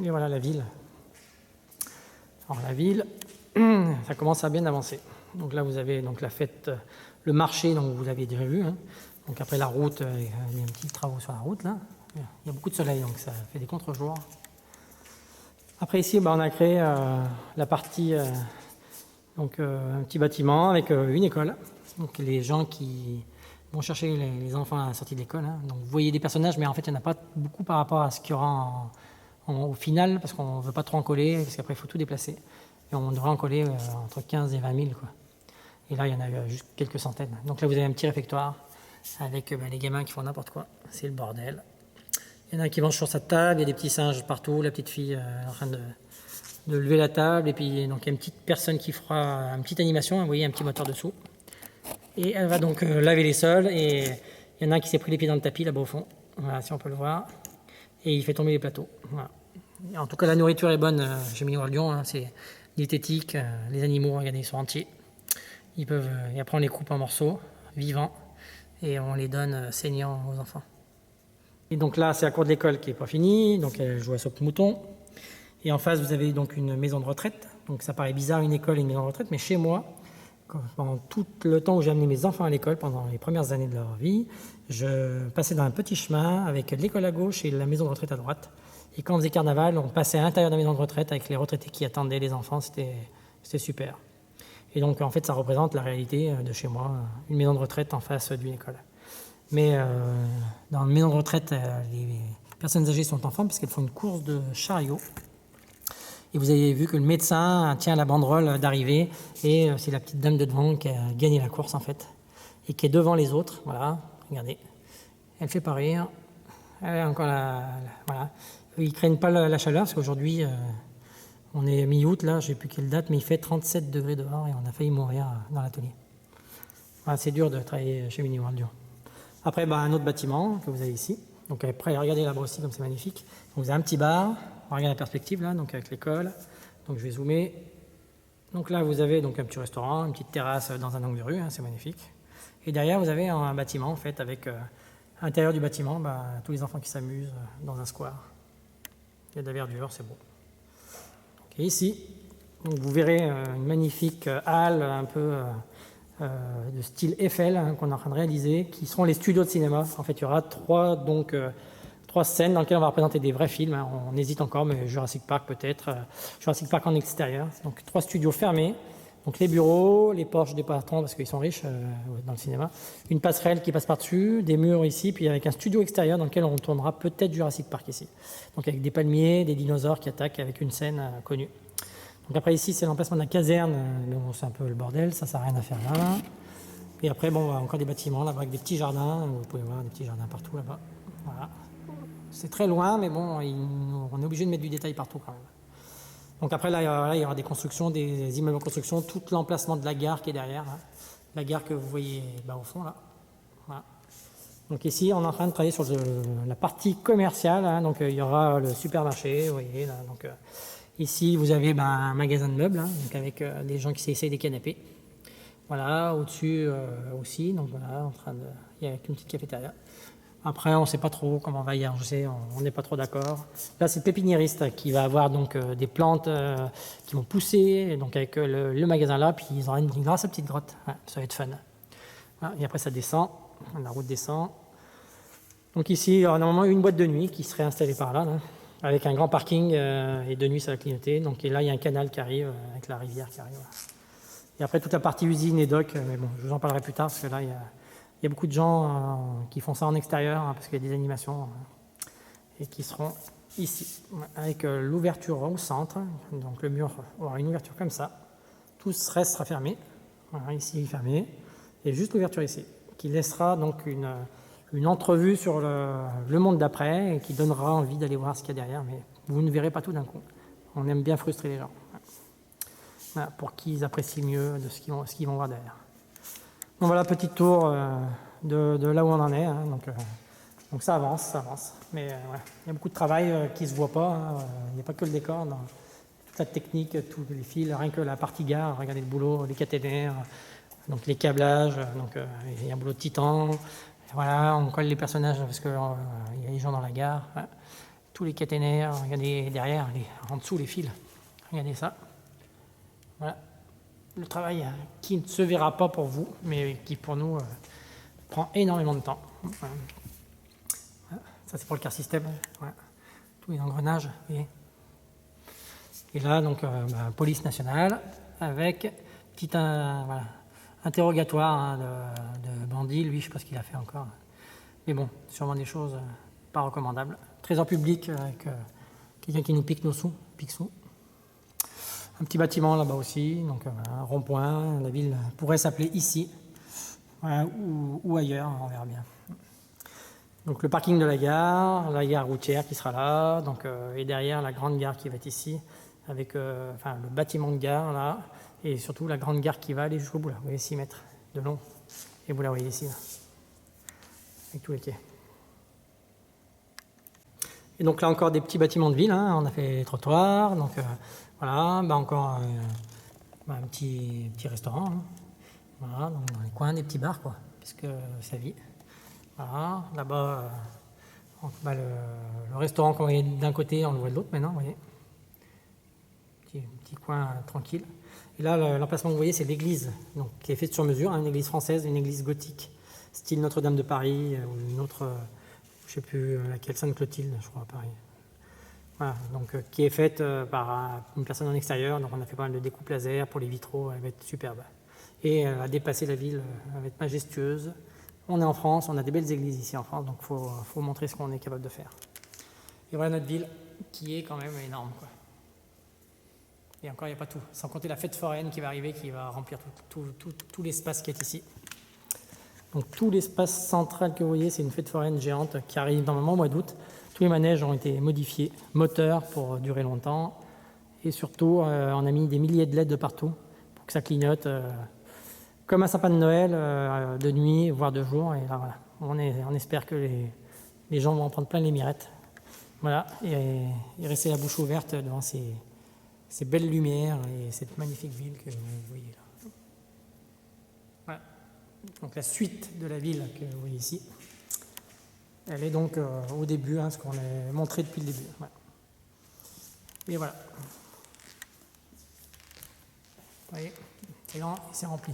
Et voilà la ville. Alors la ville, ça commence à bien avancer. Donc là, vous avez donc la fête, le marché, donc vous l'avez déjà vu. Hein. Donc après la route, il y a un petit travaux sur la route là. Il y a beaucoup de soleil, donc ça fait des contre-jours. Après ici, on a créé la partie, un petit bâtiment avec une école. Donc les gens qui vont chercher les enfants à la sortie de l'école. Hein. Donc vous voyez des personnages, mais en fait il n'y en a pas beaucoup par rapport à ce qu'il y aura au final, parce qu'on ne veut pas trop en coller, parce qu'après il faut tout déplacer. Et on devrait en coller entre 15 et 20 000. Quoi. Et là il y en a juste quelques centaines. Donc là vous avez un petit réfectoire avec les gamins qui font n'importe quoi. C'est le bordel. Il y en a un qui mange sur sa table, il y a des petits singes partout, la petite fille en train de lever la table, et puis donc il y a une petite personne qui fera une petite animation, vous voyez un petit moteur dessous. Et elle va donc laver les sols, et il y en a un qui s'est pris les pieds dans le tapis là-bas au fond, voilà, si on peut le voir, et il fait tomber les plateaux. Voilà. En tout cas la nourriture est bonne chez Mini World Lyon, hein, c'est diététique, les animaux, regardez, ils sont entiers. Et après on les coupe en morceaux, vivants, et on les donne saignants aux enfants. Et donc là, c'est la cour de l'école qui n'est pas finie, donc elle joue à sauve-mouton. Et en face, vous avez donc une maison de retraite. Donc ça paraît bizarre, une école et une maison de retraite, mais chez moi, pendant tout le temps où j'ai amené mes enfants à l'école, pendant les premières années de leur vie, je passais dans un petit chemin avec l'école à gauche et la maison de retraite à droite. Et quand on faisait carnaval, on passait à l'intérieur de la maison de retraite avec les retraités qui attendaient les enfants, c'était super. Et donc en fait, ça représente la réalité de chez moi, une maison de retraite en face d'une école. Mais dans la maison de retraite, les personnes âgées sont enfants parce qu'elles font une course de chariot. Et vous avez vu que le médecin tient la banderole d'arrivée et c'est la petite dame de devant qui a gagné la course en fait. Et qui est devant les autres, voilà, regardez. Elle fait pas rire. Elle a encore voilà. Ils craignent pas la chaleur parce qu'aujourd'hui, on est mi-août là, je sais plus quelle date, mais il fait 37 degrés dehors et on a failli mourir dans l'atelier. Voilà, c'est dur de travailler chez Mini World Lyon. Après, un autre bâtiment que vous avez ici. Donc après, regardez là-bas aussi comme c'est magnifique. Donc, vous avez un petit bar. On regarde la perspective là, donc avec l'école. Donc je vais zoomer. Donc là, vous avez donc un petit restaurant, une petite terrasse dans un angle de rue, hein, c'est magnifique. Et derrière, vous avez un bâtiment en fait avec à l'intérieur du bâtiment tous les enfants qui s'amusent dans un square. Il y a de la verdure, c'est beau. Et ici, donc, vous verrez une magnifique halle un peu de style Eiffel hein, qu'on est en train de réaliser, qui seront les studios de cinéma. En fait, il y aura trois scènes dans lesquelles on va représenter des vrais films. Hein. On hésite encore, mais Jurassic Park peut-être. Jurassic Park en extérieur. Donc 3 studios fermés. Donc les bureaux, les porches des patrons parce qu'ils sont riches dans le cinéma. Une passerelle qui passe par-dessus, des murs ici, puis avec un studio extérieur dans lequel on tournera peut-être Jurassic Park ici. Donc avec des palmiers, des dinosaures qui attaquent avec une scène connue. Donc après ici, c'est l'emplacement de la caserne, mais bon, c'est un peu le bordel, ça sert à rien à faire là. Et après, encore des bâtiments là-bas avec des petits jardins, vous pouvez voir des petits jardins partout là-bas. Voilà. C'est très loin, mais bon, on est obligé de mettre du détail partout quand même. Donc après, là, il y aura des constructions, des immeubles en construction, tout l'emplacement de la gare qui est derrière. Là. La gare que vous voyez au fond là. Voilà. Donc ici, on est en train de travailler sur la partie commerciale. Hein, donc il y aura le supermarché, vous voyez là. Donc, ici, vous avez un magasin de meubles, hein, donc avec des gens qui essayent des canapés. Voilà, au-dessus aussi, donc voilà, il y a une petite cafétéria. Après, on ne sait pas trop comment on va y arranger, on n'est pas trop d'accord. Là, c'est le pépiniériste qui va avoir donc des plantes qui vont pousser, donc avec le magasin là, puis il aura sa petite grotte. Ouais, ça va être fun. Voilà, et après, ça descend, la route descend. Donc ici, il y aura normalement une boîte de nuit qui serait installée par là. Avec un grand parking et de nuit ça va clignoter. Donc et là il y a un canal qui arrive avec la rivière qui arrive. Voilà. Et après toute la partie usine et dock, mais bon je vous en parlerai plus tard parce que là il y a beaucoup de gens qui font ça en extérieur hein, parce qu'il y a des animations et qui seront ici avec l'ouverture au centre. Donc le mur aura une ouverture comme ça. Tout ce reste sera fermé. Voilà, ici fermé et juste l'ouverture ici qui laissera donc une entrevue sur le monde d'après et qui donnera envie d'aller voir ce qu'il y a derrière, mais vous ne verrez pas tout d'un coup. On aime bien frustrer les gens. Voilà, pour qu'ils apprécient mieux de ce qu'ils vont voir derrière. Donc voilà, petit tour de là où on en est. Hein, donc ça avance. Mais il y a beaucoup de travail qui ne se voit pas. Hein, il n'y a pas que le décor, dans toute la technique, tous les fils, rien que la partie gare, regardez le boulot, les caténaires, donc les câblages, donc il y a un boulot de titan. Voilà, on colle les personnages parce qu'il y a les gens dans la gare. Ouais. tous les caténaires, regardez derrière, en dessous les fils, regardez ça. Voilà, le travail qui ne se verra pas pour vous, mais qui pour nous prend énormément de temps. Voilà. Ça c'est pour le car système, voilà. Tous les engrenages. Et là, donc, police nationale, avec petit voilà, interrogatoire hein, de bandit, lui je sais pas ce qu'il a fait encore. Mais bon, sûrement des choses pas recommandables. Trésor public avec quelqu'un qui nous pique nos sous, pique-sous. Un petit bâtiment là-bas aussi, donc un rond-point. La ville pourrait s'appeler ici, voilà, ou ailleurs, on verra bien. Donc le parking de la gare routière qui sera là, donc, et derrière la grande gare qui va être ici, avec le bâtiment de gare là, et surtout la grande gare qui va aller jusqu'au bout là. Vous voyez 6 mètres de long, et vous la voyez ici, là, avec tous les quais. Et donc là encore des petits bâtiments de ville, hein. On a fait les trottoirs, donc voilà, encore un petit restaurant, hein. Voilà, donc dans les coins des petits bars quoi, puisque ça vit. Voilà, là-bas, le restaurant qu'on voyait d'un côté, on le voit de l'autre maintenant, vous voyez. Petit coin tranquille. Et là, l'emplacement que vous voyez, c'est l'église, donc qui est faite sur mesure, hein, une église française, une église gothique, style Notre-Dame de Paris, ou une autre, je ne sais plus laquelle, Sainte-Clotilde, je crois, à Paris. Voilà, donc qui est faite par une personne en extérieur, donc on a fait pas mal de découpes laser pour les vitraux, elle va être superbe. Et elle va dépasser la ville, elle va être majestueuse. On est en France, on a des belles églises ici en France, donc il faut montrer ce qu'on est capable de faire. Et voilà notre ville qui est quand même énorme, quoi. Et encore, il n'y a pas tout. Sans compter la fête foraine qui va arriver, qui va remplir tout l'espace qui est ici. Donc tout l'espace central que vous voyez, c'est une fête foraine géante qui arrive normalement au mois d'août. Tous les manèges ont été modifiés, moteurs pour durer longtemps. Et surtout, on a mis des milliers de LED de partout pour que ça clignote. Comme un sapin de Noël, de nuit, voire de jour. Et là, voilà, on espère que les gens vont en prendre plein les mirettes. Voilà, et rester la bouche ouverte devant ces belles lumières et cette magnifique ville que vous voyez là. Voilà. Donc la suite de la ville que vous voyez ici, elle est donc au début, hein, ce qu'on a montré depuis le début. Voilà. Et voilà. Vous voyez, c'est grand et c'est rempli.